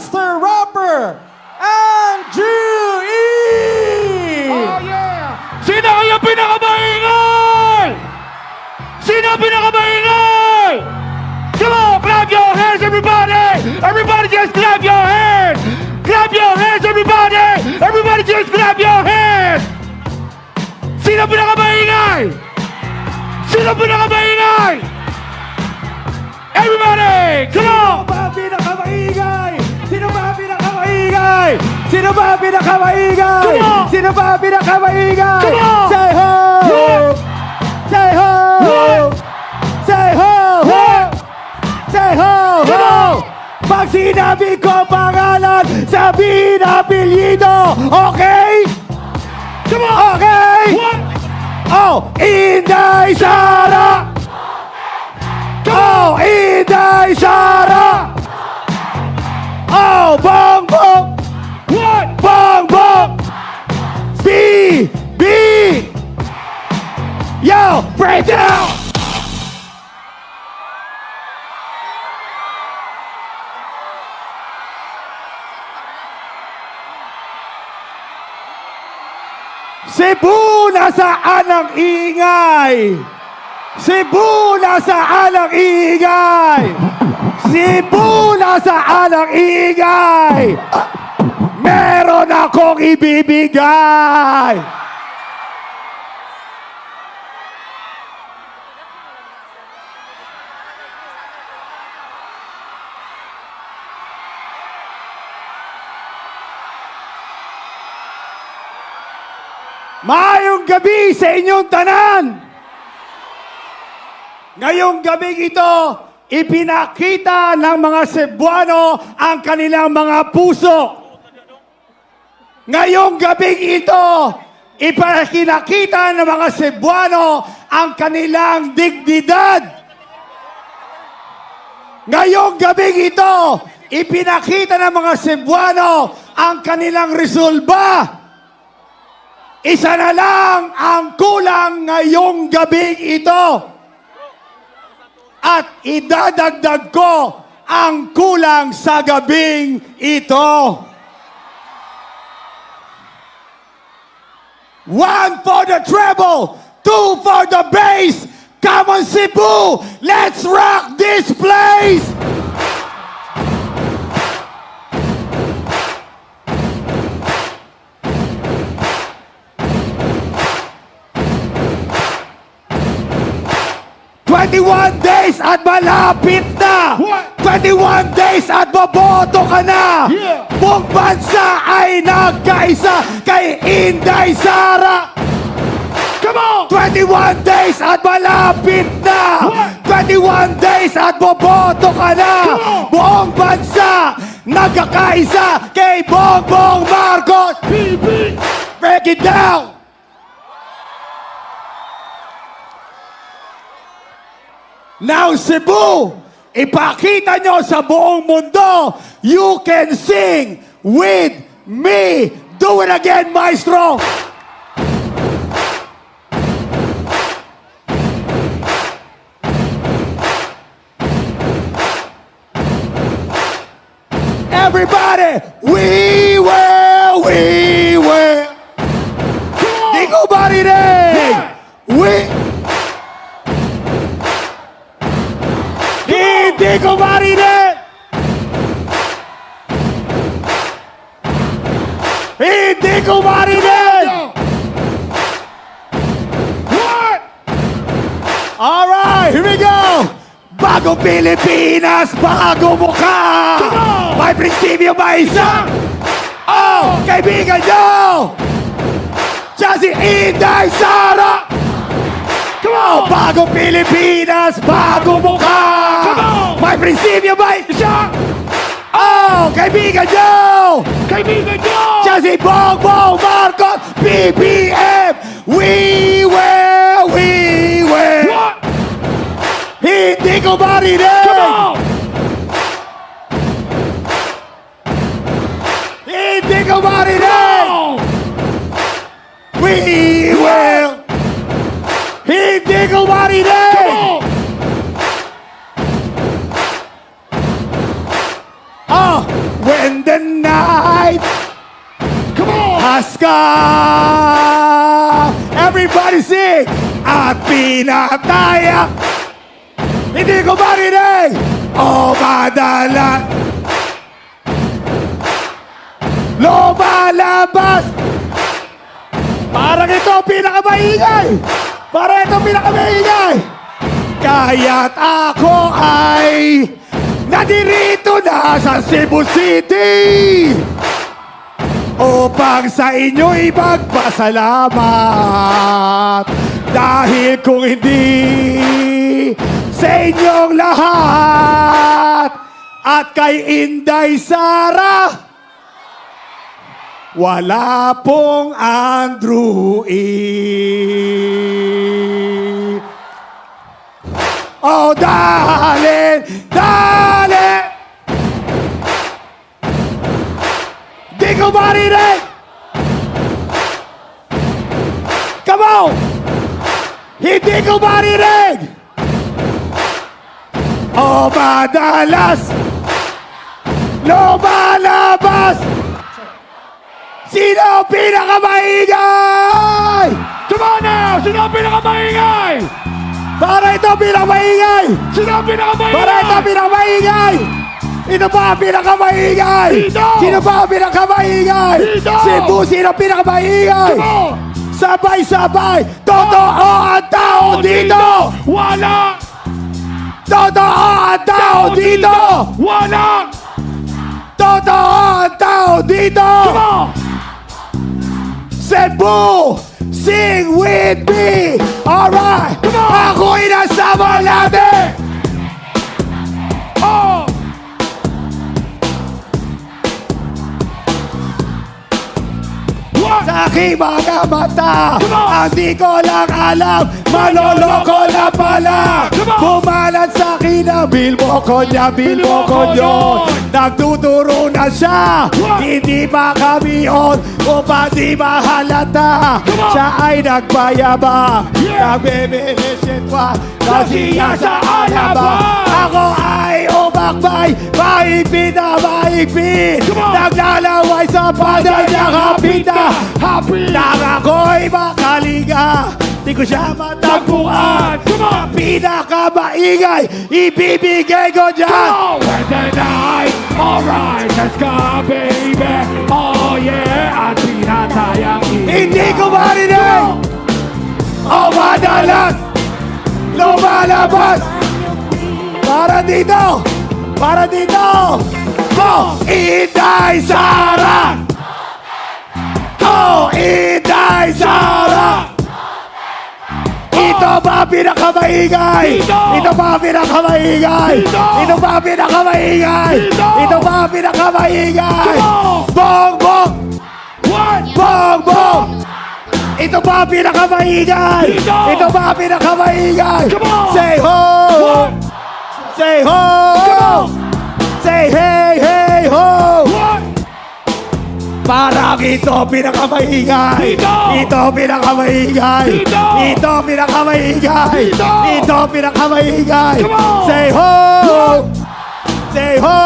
master rapper, Andrew E! Oh yeah! Sino kaya pinakamaingay? Sino pinakamaingay? Come on, clap your hands, everybody! Everybody just clap your hands! Clap your hands, everybody! Everybody just clap your hands! Sino pinakamaingay? Sino pinakamaingay? Everybody, come on! Sino ba pinakamaingay? Sino ba pinakamaingay? Sino ba pinakamaingay? Come on! Sino ba pinakamaingay? Come on! Say ho! What? Say ho! What? Say ho! What? Say ho! Come on! Pag sinabi ko pangalan, sabihin apelyido, okay? Come on! Okay? What? Oh, Inday Sara! Oh, Inday Sara! Oh, Bong Bong! What? Bong Bong! B! B! Yo, break down! Cebu, nasaan ang ingay? Cebu, nasaan ang ingay? Cebu, nasaan ang ingay? Meron akong ibibigay. Maayong gabi sa inyong tanan. Ngayong gabing ito, ipinakita ng mga Cebuano ang kanilang mga puso. Ngayong gabing ito, ipinakita ng mga Cebuano ang kanilang dignidad. Ngayong gabing ito, ipinakita ng mga Cebuano ang kanilang resolba. Isa na lang ang kulang ngayong gabing ito. At idadagdag ko ang kulang sa gabing ito. 1 for the treble, 2 for the bass. Come on, Cebu, let's rock this place. Days at malapit na! What? 21 days at boboto ka na! Yeah. Buong bansa ay nagkaisa kay Inday Sara! Come on! 21 days at malapit na! What? 21 days at boboto ka na! Come on! Buong bansa nagkakaisa kay Bongbong Marcos! BB! Break it down! Now Cebu, ipakita nyo sa buong mundo, you can sing with me. Do it again, maestro. Everybody, we will. Di ko marinig. Hindi ko marinig! Hindi ko marinig! What? Alright, here we go! Bagong Pilipinas, bago mukha! Come on! May prinsipyo ba isa? Oh, kaibigan nyo! Siya si Inday Sara! Come on! Bagong Pilipinas, bago mukha! Come on! May prinsipyo ba isa? Oh, kaibigan nyo! Kaibigan nyo! Siya si Bongbong Marcos, BBM! We will! What? Hindi ko marinig! Come on! Hindi ko marinig! We will! Hindi ko marinig! Come on! When the night Come on! has come. Everybody sing! At pinataya. Hindi ko marinig! O madalas lumalabas. Parang ito pinakamaingay. Parang ito pinakamaingay. Kaya't ako ay nadirito na sa Cebu City upang sa inyo'y magpasalamat. Dahil kung hindi sa inyong lahat at kay Inday Sara, wala pong Andrew E. Oh, dali, dali! Di ko marinig! Come on! Hindi ko marinig! Oh, madalas lumalabas. Sino ang pinakamaingay? Come on now! Sino ang pinakamaingay? Para ito pinakamaingay! Sino ang pinakamaingay? Para ito pinakamaingay! Ito ba ang pinakamaingay? Dito! Sino ba ang pinakamaingay? Dito! Cebu, sino ang pinakamaingay? Come on! Sabay-sabay! Totoo ang tao dito! Wala! Totoo ang tao dito! Wala! Totoo ang tao dito! Come on! Cebu! Sing with me! Alright! Come on! Ako'y nasama natin! Oh! What? Sa aking mga mata, Come on! ang di ko lang alam, maloloko na pala. Come on! Bumalan sa akin ang bilbo ko niya, bilbo ko yun. Nagtuturo na siya, What? hindi pa kami on, upang di mahalata. Come on! Siya ay nagbayabang, Yeah! nagbibilisit pa, Nasiya sa alabang. Ako ay umakbay, maigpit na maigpit. Come on! Naglalaway sa paday niya, hapit na. Happy! Nang ako'y makaliga, di ko siya matagpuan. Come on! Pinakamaingay, ibibigay ko dyan. Oh, when the night, alright, let's go, baby. Oh yeah, at pinatayang Hindi ko marinig. O madalas lumalabas. Para dito, para dito. Ko, Inday Sara. Ko, Inday Sara. Ito ba pinakamaingay? Dito! Ito ba pinakamaingay? Dito! Ito ba pinakamaingay? Dito! Ito ba pinakamaingay? Come on! Bong, bong! What? Bong, bong! Ito ba pinakamaingay? Dito! Ito ba pinakamaingay? Come on! Say ho! What? Say ho! Come on! Say hey, hey, ho! What? Parang ito pinakamaingay. Dito! Ito pinakamaingay. Dito! Ito pinakamaingay. Dito! Ito pinakamaingay. Come on! Say ho! Say ho!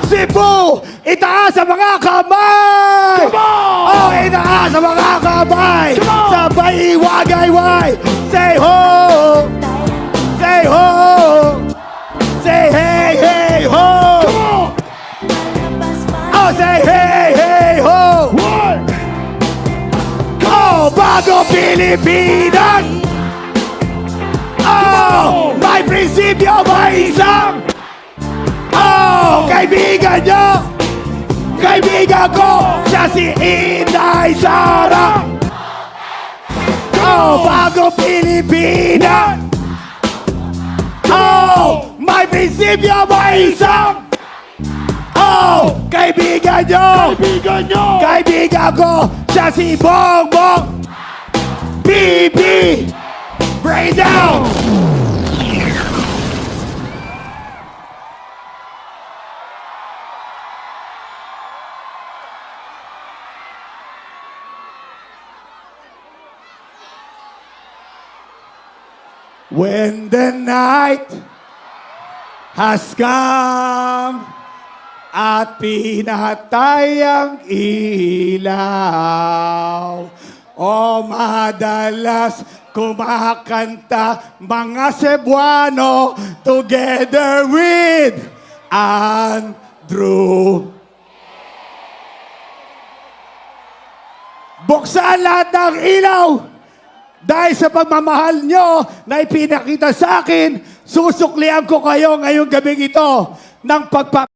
Cebu! Itaas sa mga kamay! Come on! Oh, itaas sa mga kamay! Come on! Sabay iwagay-way! Say ho! Say ho! Say hey, hey, ho! Come on! Oh, say hey, hey, ho! What? Oh, Bagong Pilipinas! Oh, may prinsipyo, may isang! Oh, kaibigan nyo! Kaibigan ko, siya si Inday Sara! Oh, Bagong Pilipinas! Oh, may prinsipyo, may isang! Oh, kaibigan nyo! Kaibigan nyo! Kaibigan ko, siya si Bongbong BB! Break down! When the night has come, at pinatay ang ilaw. O madalas kumakanta mga Cebuano together with Andrew. Buksan lahat ng ilaw dahil sa pagmamahal nyo na ipinakita sa akin, susuklian ko kayo ngayong gabing ito ng